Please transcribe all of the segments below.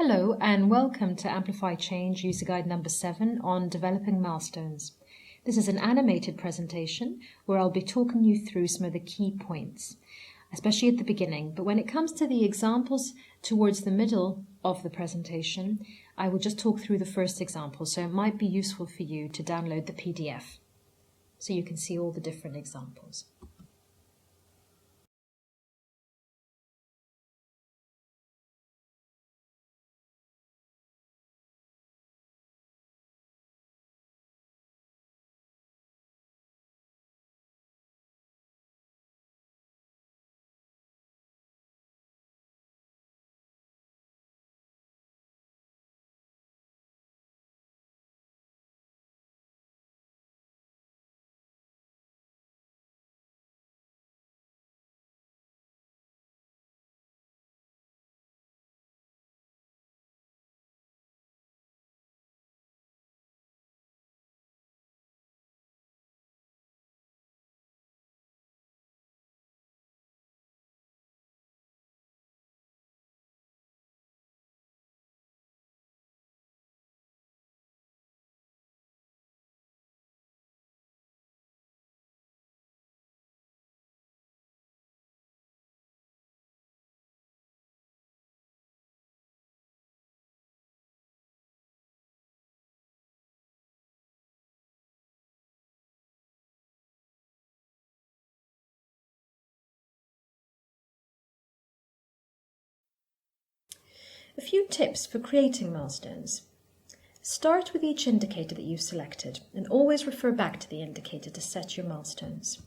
Hello and welcome to Amplify Change User Guide number 7 on developing milestones. This is an animated presentation where I'll be talking you through some of the key points, especially at the beginning. But when it comes to the examples towards the middle of the presentation, I will just talk through the first example. So it might be useful for you to download the PDF so you can see all the different examples. A few tips for creating milestones. Start with each indicator that you've selected and always refer back to the indicator to set your milestones.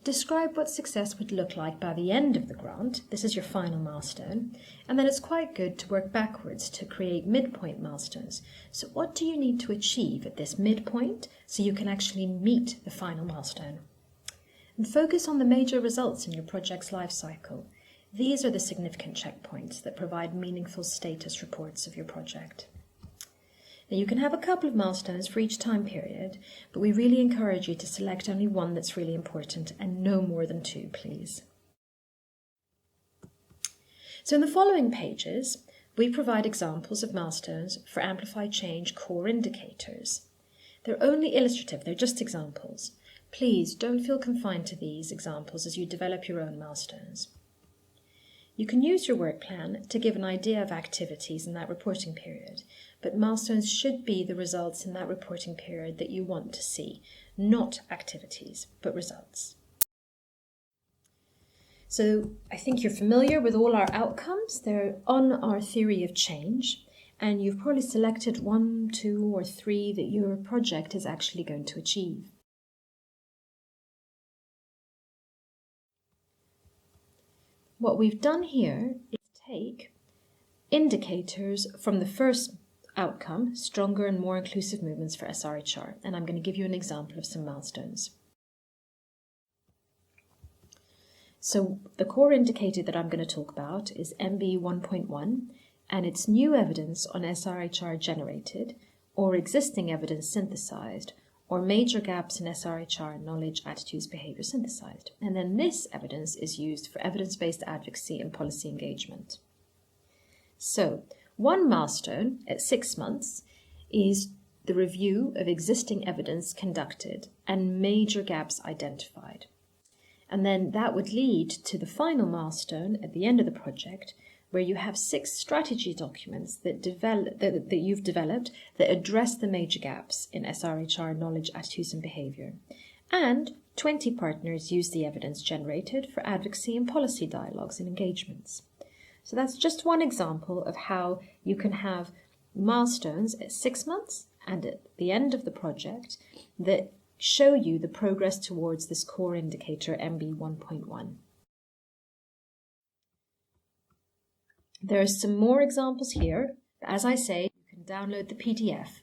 Describe what success would look like by the end of the grant. This is your final milestone. And then it's quite good to work backwards to create midpoint milestones. So what do you need to achieve at this midpoint so you can actually meet the final milestone? And focus on the major results in your project's life cycle. These are the significant checkpoints that provide meaningful status reports of your project. Now you can have a couple of milestones for each time period, but we really encourage you to select only one that's really important and no more than two, please. So in the following pages, we provide examples of milestones for Amplify Change core indicators. They're only illustrative, they're just examples. Please don't feel confined to these examples as you develop your own milestones. You can use your work plan to give an idea of activities in that reporting period, but milestones should be the results in that reporting period that you want to see, not activities, but results. So I think you're familiar with all our outcomes. They're on our theory of change, and you've probably selected 1, 2, or 3 that your project is actually going to achieve. What we've done here is take indicators from the first outcome, stronger and more inclusive movements for SRHR, and I'm going to give you an example of some milestones. So the core indicator that I'm going to talk about is MB 1.1, and it's new evidence on SRHR generated or existing evidence synthesized, or major gaps in SRHR knowledge, attitudes, behavior synthesized. And then this evidence is used for evidence-based advocacy and policy engagement. So one milestone at 6 months is the review of existing evidence conducted and major gaps identified. And then that would lead to the final milestone at the end of the project, where you have 6 strategy documents that you've developed that address the major gaps in SRHR knowledge, attitudes, and behavior. And 20 partners use the evidence generated for advocacy and policy dialogues and engagements. So that's just one example of how you can have milestones at 6 months and at the end of the project that show you the progress towards this core indicator MB 1.1. There are some more examples here. As I say, you can download the PDF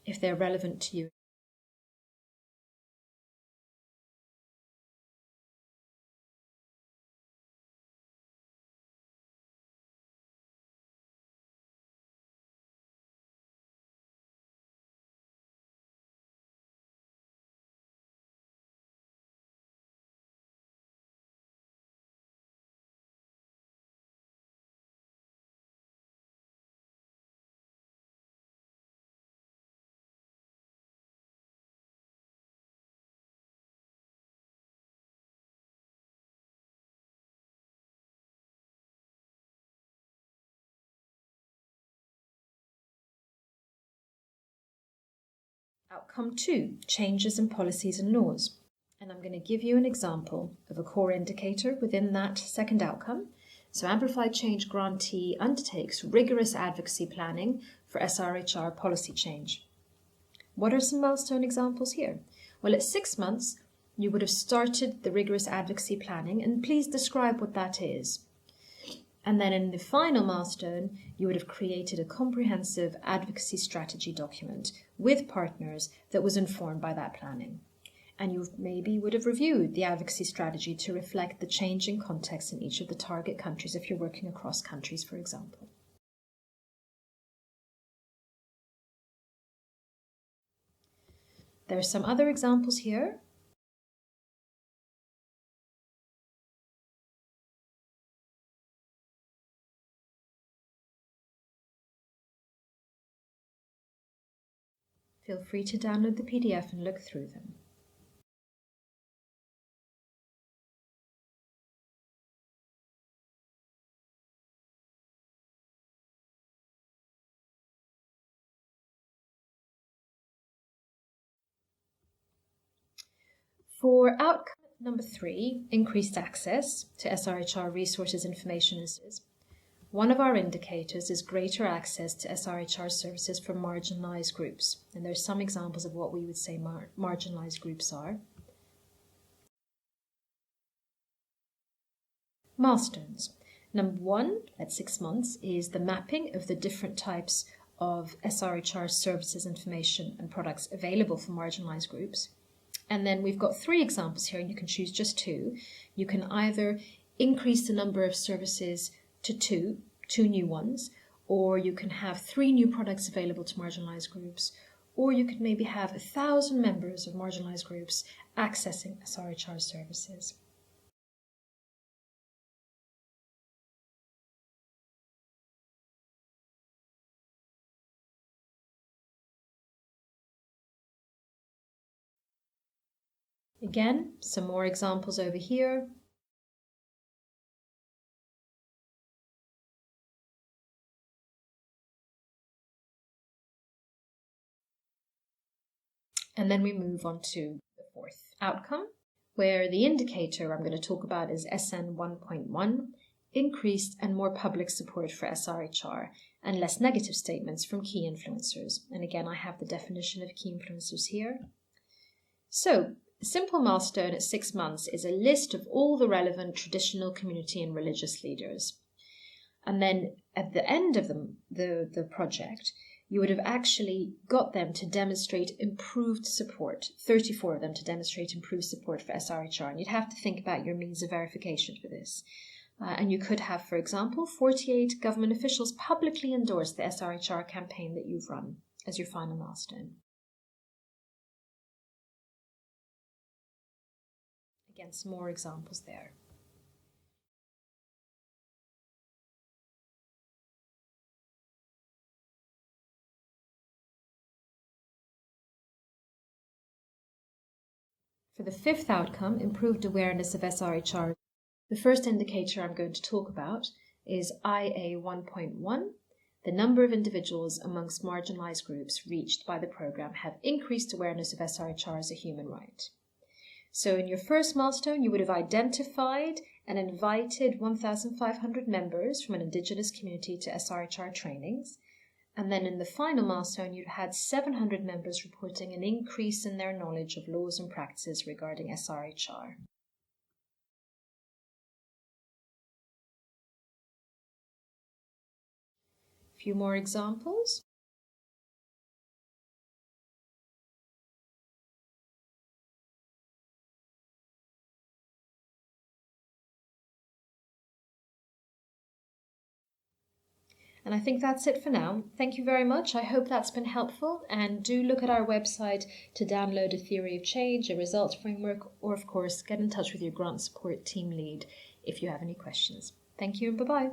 if they're relevant to you. Outcome 2, changes in policies and laws. And I'm going to give you an example of a core indicator within that second outcome. So Amplified Change grantee undertakes rigorous advocacy planning for SRHR policy change. What are some milestone examples here? Well, at 6 months, you would have started the rigorous advocacy planning, and please describe what that is. And then in the final milestone, you would have created a comprehensive advocacy strategy document with partners that was informed by that planning. And you maybe would have reviewed the advocacy strategy to reflect the changing context in each of the target countries if you're working across countries, for example. There are some other examples here. Feel free to download the PDF and look through them. For outcome number 3, increased access to SRHR resources, information, and services, one of our indicators is greater access to SRHR services for marginalised groups. And there's some examples of what we would say marginalised groups are. Milestones. Number 1 at 6 months is the mapping of the different types of SRHR services, information, and products available for marginalised groups. And then we've got 3 examples here, and you can choose just 2. You can either increase the number of services to 2 new ones, or you can have 3 new products available to marginalised groups, or you could maybe have 1,000 members of marginalised groups accessing SRHR services. Again, some more examples over here. And then we move on to the 4th outcome, where the indicator I'm going to talk about is SN 1.1, increased and more public support for SRHR and less negative statements from key influencers. And again, I have the definition of key influencers here. So, a simple milestone at 6 months is a list of all the relevant traditional community and religious leaders. And then at the end of the project, you would have actually got them to demonstrate improved support, 34 of them to demonstrate improved support for SRHR. And you'd have to think about your means of verification for this. And you could have, for example, 48 government officials publicly endorse the SRHR campaign that you've run as your final milestone. Again, some more examples there. For the 5th outcome, improved awareness of SRHR, the first indicator I'm going to talk about is IA 1.1. The number of individuals amongst marginalised groups reached by the programme have increased awareness of SRHR as a human right. So in your first milestone, you would have identified and invited 1,500 members from an Indigenous community to SRHR trainings. And then in the final milestone, you'd had 700 members reporting an increase in their knowledge of laws and practices regarding SRHR. A few more examples. And I think that's it for now. Thank you very much. I hope that's been helpful. And do look at our website to download a theory of change, a results framework, or of course, get in touch with your grant support team lead if you have any questions. Thank you and bye-bye.